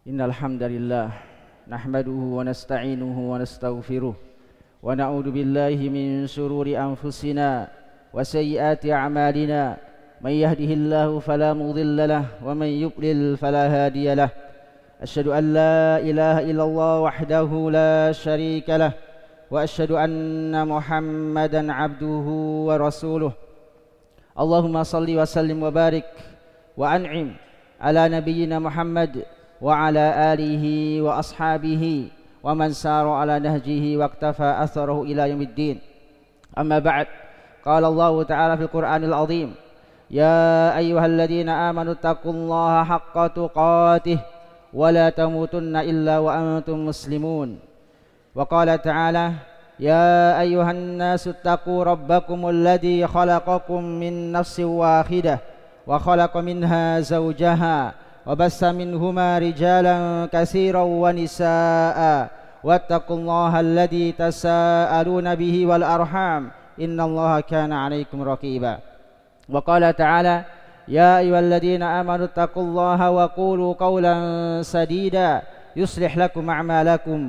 Innal hamdalillah nahmaduhu wa nasta'inuhu wa nastaghfiruh wa na'udzu billahi min shururi anfusina wa sayyiati a'malina may yahdihillahu fala mudilla lahu wa may yudlil fala hadiya lahu asyhadu an la ilaha illallah wahdahu la syarika lahu wa asyhadu anna Muhammadan abduhu wa rasuluh. Allahumma salli wa sallim wa barik wa an'im ala nabiyyina Muhammad wa ala alihi wa ashabihi wa man sara ala nahjihi wa iktafa atharahu ila yaumiddin. Amma ba'd. Qala Allah ta'ala fil Qur'anil azim, ya ayyuhalladzina amanu taqullaha haqqa tuqatih wa la tamutunna illa wa antum muslimun. Wa qala ta'ala, ya ayyuhan nasu taqu rabbakumul ladzi khalaqakum min nafsin wahidah wa khalaqa minha zawjaha وبث منهما رجالا كثيرا ونساء واتقوا الله الذي تساءلون به والأرحام إن الله كان عليكم رقيبا. وقال تعالى يا أيها الذين آمنوا اتقوا الله وقولوا قولا سديدا يصلح لكم أعمالكم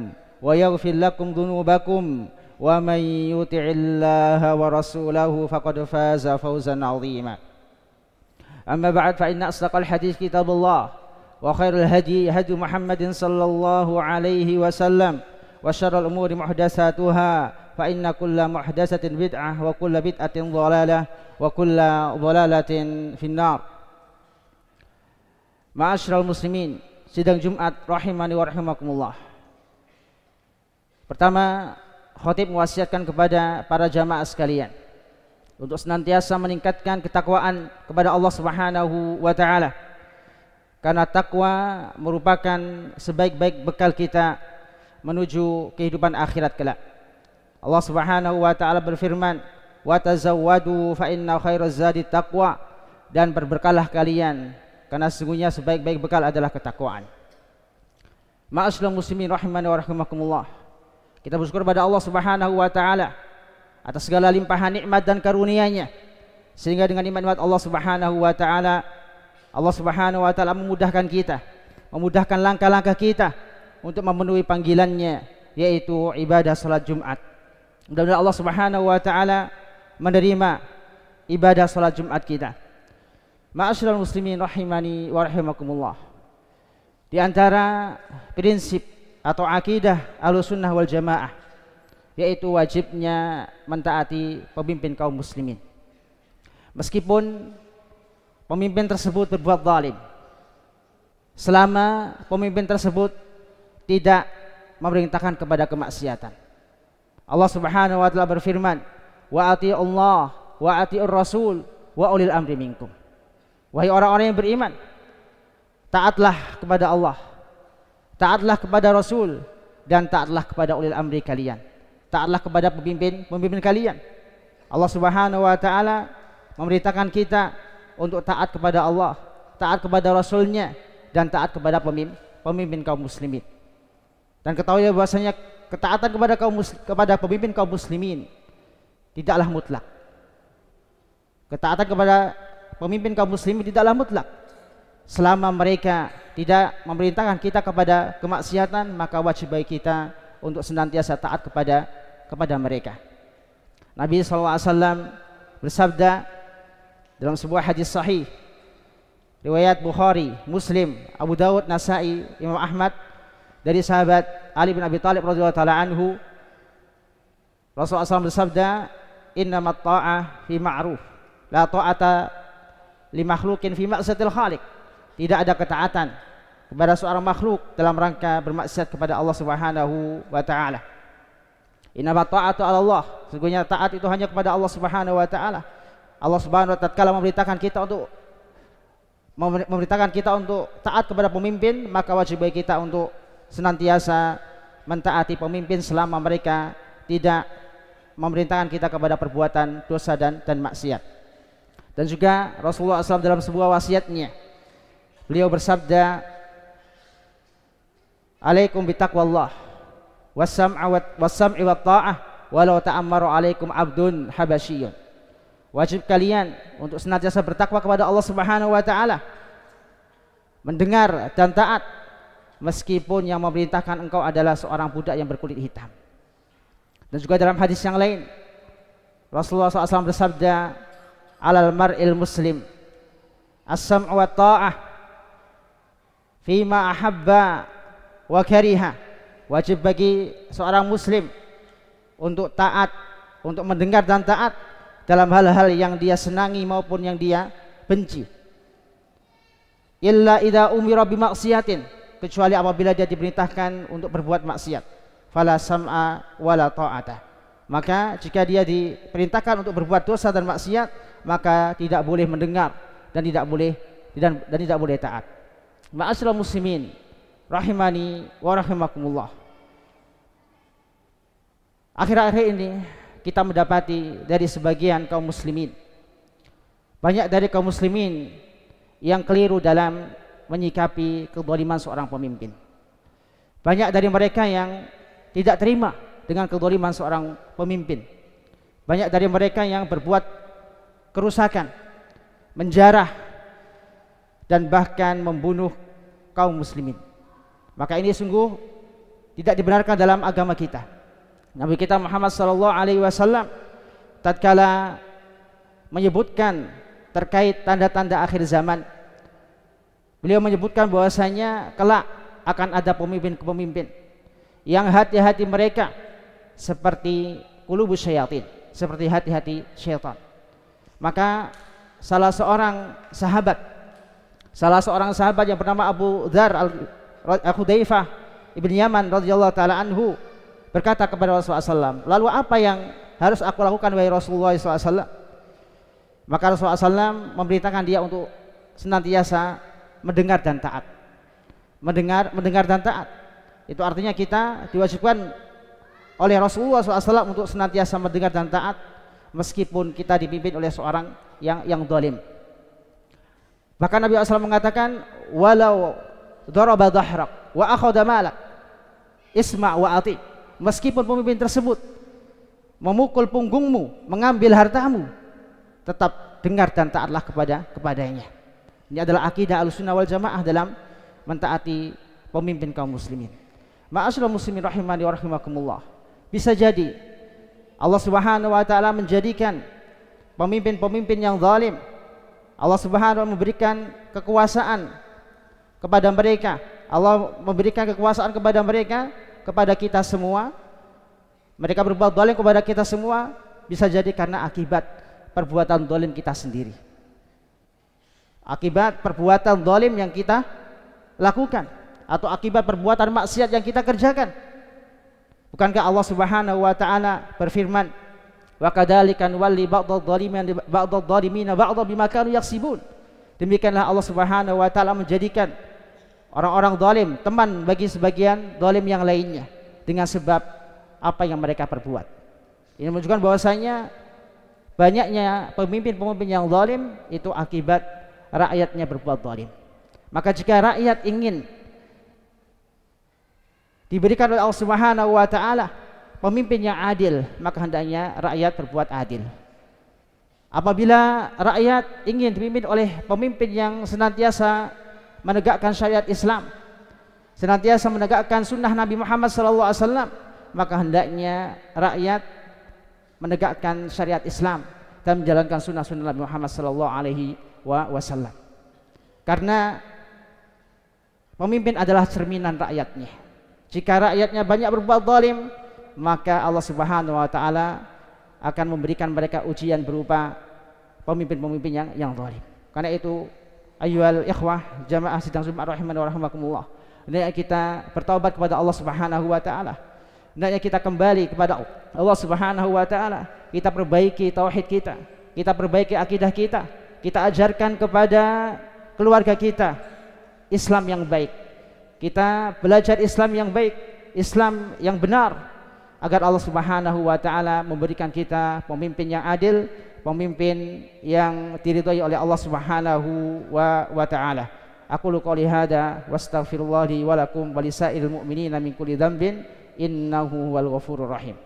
ويغفر لكم ذنوبكم ومن يطع الله ورسوله فقد فاز فوزا عظيما. أما بعد فإن أصدق الحديث كتاب الله وخير الهدي هدي محمد صلى الله عليه وسلم وشر الأمور محدثاتها فإن كل محدثة بدعة وكل بدعة ضلالة وكل ضلالة في النار. Ma'asyiral muslimin, sidang Jumat rahimani wa rahimakumullah. Pertama, khatib mewasiatkan kepada para jamaah sekalian untuk senantiasa meningkatkan ketakwaan kepada Allah Subhanahu wa taala. Karena takwa merupakan sebaik-baik bekal kita menuju kehidupan akhirat kelak. Allah Subhanahu wa taala berfirman, "Wa tazawwadu fa inna khairaz zadi taqwa." Dan berberkalah kalian karena sesungguhnya sebaik-baik bekal adalah ketakwaan. Ma'asyiral muslimin rahimani wa rahimakumullah. Kita bersyukur kepada Allah Subhanahu wa taala atas segala limpahan nikmat dan karunia-Nya, sehingga dengan nikmat Allah Subhanahu wa taala, Allah Subhanahu wa taala memudahkan kita, memudahkan langkah-langkah kita untuk memenuhi panggilan-Nya, yaitu ibadah salat Jumat. Mudah-mudahan Allah Subhanahu wa taala menerima ibadah salat Jumat kita. Ma'asyiral muslimin rahimani wa rahimakumullah. Di antara prinsip atau akidah Ahlussunnah wal Jamaah yaitu wajibnya mentaati pemimpin kaum muslimin, meskipun pemimpin tersebut berbuat zalim, selama pemimpin tersebut tidak memerintahkan kepada kemaksiatan. Allah Subhanahu wa taala berfirman, wa atii'ullah wa atii'ur rasul wa ulil amri minkum. Wahai orang-orang yang beriman, taatlah kepada Allah, taatlah kepada Rasul, dan taatlah kepada ulil amri kalian. Taatlah kepada pemimpin kalian. Allah Subhanahu wa taala memerintahkan kita untuk taat kepada Allah, taat kepada Rasul-Nya, dan taat kepada pemimpin kaum muslimin. Dan ketahui bahwasanya ketaatan kepada pemimpin kaum muslimin tidaklah mutlak. Ketaatan kepada pemimpin kaum muslimin tidaklah mutlak. Selama mereka tidak memerintahkan kita kepada kemaksiatan, maka wajib bagi kita untuk senantiasa taat kepada mereka. Nabi SAW bersabda dalam sebuah hadis sahih riwayat Bukhari, Muslim, Abu Dawud, Nasai, Imam Ahmad, dari sahabat Ali bin Abi Thalib radhiyallahu taala anhu, Rasulullah SAW bersabda, innamat ta'ah fi ma'ruf la ta'ata li makhluqin fi ma'siyatil khaliq. Tidak ada ketaatan kepada seorang makhluk dalam rangka bermaksiat kepada Allah Subhanahu wa taala. Innamat ta'atu 'ala Allah. Sesungguhnya taat itu hanya kepada Allah Subhanahu wa taala. Allah Subhanahu wa taala tatkala memerintahkan kita untuk taat kepada pemimpin, maka wajib bagi kita untuk senantiasa mentaati pemimpin selama mereka tidak memerintahkan kita kepada perbuatan dosa dan maksiat. Dan juga Rasulullah SAW dalam sebuah wasiatnya, beliau bersabda, alaikum bitaqwallah wassam'i wat ta'ah walau ta'ammaru alaikum abdun habasyiyun. Wajib kalian untuk senantiasa bertakwa kepada Allah Subhanahu wa taala, mendengar dan taat meskipun yang memerintahkan engkau adalah seorang budak yang berkulit hitam. Dan juga dalam hadis yang lain Rasulullah SAW bersabda, alal mar'il muslim as-sam'u wa ta'ah fima ahabba wa kariha. Wajib bagi seorang muslim untuk taat, untuk mendengar dan taat dalam hal-hal yang dia senangi maupun yang dia benci. Illa idza umira bi maksiatin, kecuali apabila dia diperintahkan untuk berbuat maksiat. Fala sam'a wala ta'ata. Maka jika dia diperintahkan untuk berbuat dosa dan maksiat, maka tidak boleh mendengar dan tidak boleh taat. Ma'asyiral muslimin rahimani wa rahimakumullah. Akhir-akhir ini kita mendapati dari sebagian kaum muslimin, banyak dari kaum muslimin yang keliru dalam menyikapi kezaliman seorang pemimpin. Banyak dari mereka yang tidak terima dengan kezaliman seorang pemimpin. Banyak dari mereka yang berbuat kerusakan, menjarah dan bahkan membunuh kaum muslimin. Maka ini sungguh tidak dibenarkan dalam agama kita. Nabi kita Muhammad SAW tatkala menyebutkan terkait tanda-tanda akhir zaman, beliau menyebutkan bahwasanya kelak akan ada pemimpin-pemimpin yang hati-hati mereka seperti qulubus syayatin, seperti hati-hati syaitan. Maka salah seorang sahabat yang bernama Abu Dzar Al-Khudaifah Ibn Yaman radhiyallahu taala anhu berkata kepada Rasulullah SAW, lalu apa yang harus aku lakukan wahai Rasulullah SAW? Maka Rasulullah SAW memberitakan dia untuk senantiasa mendengar dan taat. Mendengar dan taat. Itu artinya kita diwajibkan oleh Rasulullah SAW untuk senantiasa mendengar dan taat meskipun kita dipimpin oleh seorang yang zalim. Bahkan Nabi SAW mengatakan, walau daraba dhahrak wa akhadha malak isma' wa ati. Meskipun pemimpin tersebut memukul punggungmu, mengambil hartamu, tetap dengar dan taatlah kepadanya. Ini adalah akidah Ahlussunnah wal Jamaah dalam mentaati pemimpin kaum muslimin. Ma'asyiral muslimin rahimani wa rahimakumullah. Bisa jadi Allah Subhanahu wa taala menjadikan pemimpin-pemimpin yang zalim, Allah Subhanahu wa taala memberikan kekuasaan kepada mereka. Allah memberikan kekuasaan kepada mereka, kepada kita semua. Mereka berbuat zalim kepada kita semua, bisa jadi karena akibat perbuatan zalim kita sendiri. Akibat perbuatan zalim yang kita lakukan, atau akibat perbuatan maksiat yang kita kerjakan. Bukankah Allah Subhanahu wa taala berfirman, wa kadzalika nuwalli ba'dadh dhalimina ba'dha bima kanu yaksibun. Demikianlah Allah Subhanahu wa taala menjadikan orang-orang zalim teman bagi sebagian zalim yang lainnya dengan sebab apa yang mereka perbuat. Ini menunjukkan bahwasanya banyaknya pemimpin-pemimpin yang zalim itu akibat rakyatnya berbuat zalim. Maka jika rakyat ingin diberikan oleh Allah Subhanahu wa taala pemimpin yang adil, maka hendaknya rakyat berbuat adil. Apabila rakyat ingin dipimpin oleh pemimpin yang senantiasa menegakkan syariat Islam, senantiasa menegakkan sunnah Nabi Muhammad SAW, maka hendaknya rakyat menegakkan syariat Islam dan menjalankan sunnah-sunnah Nabi Muhammad SAW. Karena pemimpin adalah cerminan rakyatnya. Jika rakyatnya banyak berbuat zalim, maka Allah Subhanahu wa taala akan memberikan mereka ujian berupa pemimpin-pemimpin yang zalim. Karena itu ayyuhal ikhwah jamaah sidang Jumat rahimani wa rahimakumullah, hendaknya kita bertaubat kepada Allah Subhanahu wa taala. Hendaknya kita kembali kepada Allah Subhanahu wa taala. Kita perbaiki tauhid kita, kita perbaiki akidah kita, kita ajarkan kepada keluarga kita Islam yang baik. Kita belajar Islam yang baik, Islam yang benar, agar Allah Subhanahu wa taala memberikan kita pemimpin yang adil, pemimpin yang diridhai oleh Allah Subhanahu wa taala. Aqulu qouli hadza wastaghfirullah li wa lakum wa lisairil mu'minina min kulli dzambin innahu huwal ghafurur rahim.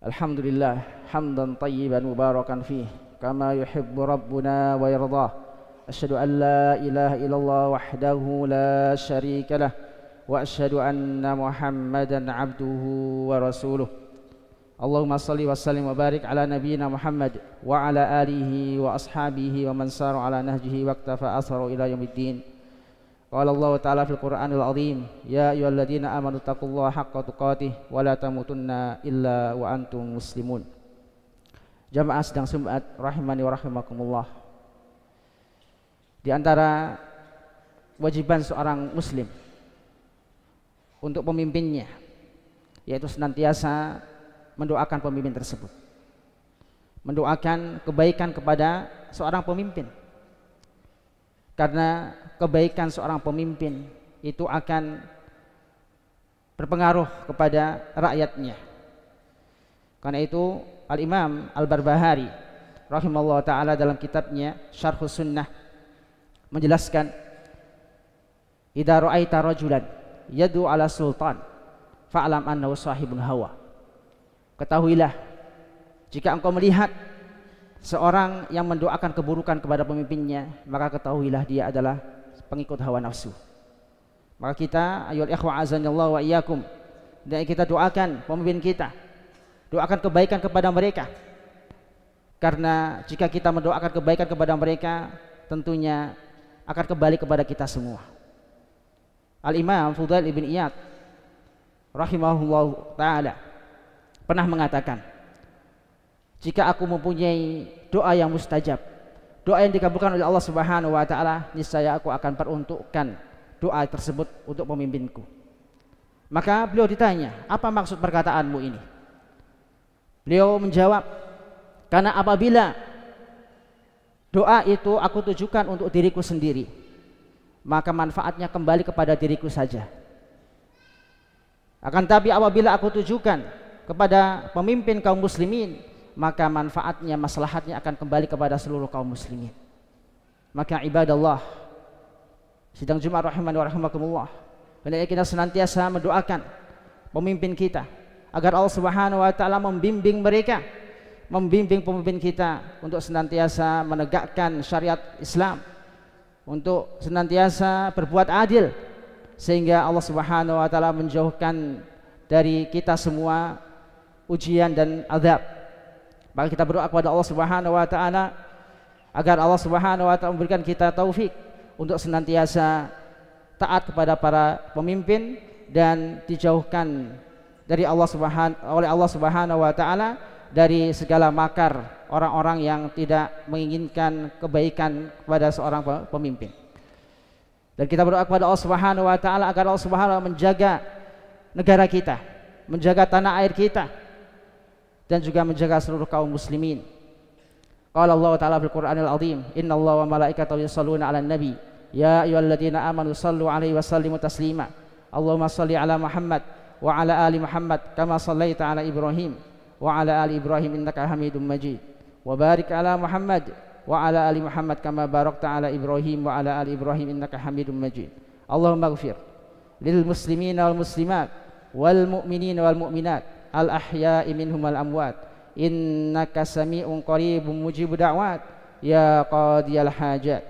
Alhamdulillah hamdan tayyiban mubarakan fih kama yuhibbu rabbuna wa yardah. Asyhadu an la ilaha illallah wahdahu la syarika lah wa asyhadu anna Muhammadan abduhu wa rasuluh. Allahumma salli wa sallim wa barik ala nabiyyina Muhammad wa ala alihi wa ashabihi wa man sara ala nahjihi wa iktafa athara ila yaumiddin. Qala Allah ta'ala fil Qur'anil azim, ya ayyuhalladzina amanu taqullaha haqqa tuqatih wa la tamutunna illa wa antum muslimun. Jamaah sedang Jumat rahimani wa rahimakumullah. Di antara wajiban seorang muslim untuk pemimpinnya yaitu senantiasa mendoakan pemimpin tersebut, mendoakan kebaikan kepada seorang pemimpin, karena kebaikan seorang pemimpin itu akan berpengaruh kepada rakyatnya. Karena itu Al-Imam Al-Barbahari rahimahullah ta'ala dalam kitabnya Syarhus Sunnah menjelaskan, idza ra'aita rajulan yad'u ala sultan fa'lam annahu sahibun hawa. Ketahuilah, jika engkau melihat seorang yang mendoakan keburukan kepada pemimpinnya, maka ketahuilah dia adalah pengikut hawa nafsu. Maka kita, ayyuhal ikhwa azanillahu wa iyyakum, dan kita doakan pemimpin kita, doakan kebaikan kepada mereka. Karena jika kita mendoakan kebaikan kepada mereka, tentunya akan kembali kepada kita semua. Al-Imam Fudail ibn Iyad rahimahullah ta'ala pernah mengatakan, jika aku mempunyai doa yang mustajab, doa yang dikabulkan oleh Allah Subhanahu wa ta'ala, niscaya aku akan peruntukkan doa tersebut untuk pemimpinku. Maka beliau ditanya, apa maksud perkataanmu ini? Beliau menjawab, karena apabila doa itu aku tujukan untuk diriku sendiri, maka manfaatnya kembali kepada diriku saja. Akan tapi apabila aku tujukan kepada pemimpin kaum muslimin, maka manfaatnya, maslahatnya akan kembali kepada seluruh kaum muslimin. Maka ibadallah sidang Jumat rahimani wa rahimakumullah, hendaknya kita senantiasa mendoakan pemimpin kita agar Allah Subhanahu wa ta'ala membimbing mereka, membimbing pemimpin kita untuk senantiasa menegakkan syariat Islam, untuk senantiasa berbuat adil, sehingga Allah Subhanahu wa ta'ala menjauhkan dari kita semua ujian dan azab. Maka kita berdoa kepada Allah Subhanahu wa ta'ala agar Allah Subhanahu wa ta'ala memberikan kita taufik untuk senantiasa taat kepada para pemimpin dan dijauhkan dari oleh Allah Subhanahu wa ta'ala dari segala makar orang-orang yang tidak menginginkan kebaikan kepada seorang pemimpin. Dan kita berdoa kepada Allah Subhanahu wa ta'ala agar Allah Subhanahu wa ta'ala menjaga negara kita, menjaga tanah air kita, dan juga menjaga seluruh kaum muslimin. Qala Allah ta'ala fil Qur'anil azim, innallaha wa malaikatahu yusholluna 'alan nabi ya ayyuhalladzina amanu shallu 'alaihi wa sallimu taslima. Allahumma shalli 'ala Muhammad wa 'ala ali Muhammad kama shallaita 'ala Ibrahim wa 'ala ali Ibrahim innaka Hamidum Majid. Wa barik 'ala Muhammad wa 'ala ali Muhammad kama barakta 'ala Ibrahim wa 'ala ali Ibrahim innaka Hamidum Majid. Allahumma ighfir lil muslimina wal muslimat wal mu'minina wal mu'minat al ahya'i minhum wal amwat innaka sami'un qaribun mujibud da'wat ya qadiyal hajat.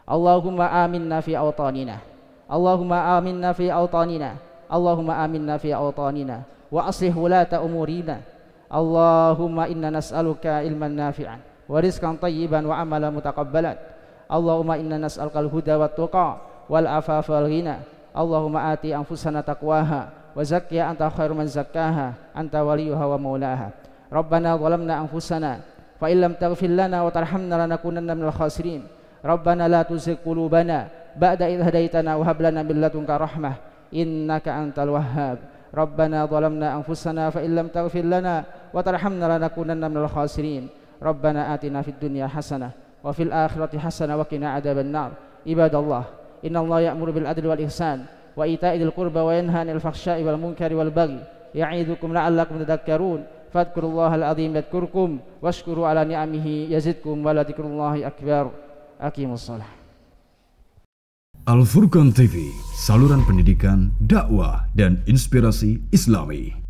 Allahumma aminna fi awtanina, Allahumma aminna fi awtanina, Allahumma aminna fi awtanina wa aslih wulata umurina. Allahumma inna nas'aluka ilman nafi'an wa rizqan tayyiban wa amalan mutaqabbalan. Allahumma inna nas'aluka al-huda wat tuqa wal afafa wal ghina. Allahumma ati anfusana taqwaha wa zakkiha anta khairu man zakkaha anta waliyuha wa maulaha. Rabbana zalamna anfusana fa illam taghfir lana wa tarhamna lanakunanna minal khasirin. Rabbana la tuzigh qulubana ba'da idh hadaitana wa hab lana min ladunka rahmah innaka antal wahhab. Rabbana zalamna anfusana fa illam taghfir lana wa tarhamna lanakunanna minal khasirin. Rabbana atina fid dunya hasanah wa fil akhirati hasanah wa qina adzabannar. Ibadallah, innallaha ya'muru bil adli wal ihsan wa ita'i dzil qurba wa yanha 'anil fahsya'i wal munkari wal baghi ya'idzukum la'allakum tadhakkarun. Fadhkurullahal azim yadhkurkum washkuru ala ni'amihi yazidkum wa la dzikrullahi akbar. Aqimussalah. Al Furqan TV, saluran pendidikan, dakwah dan inspirasi Islami.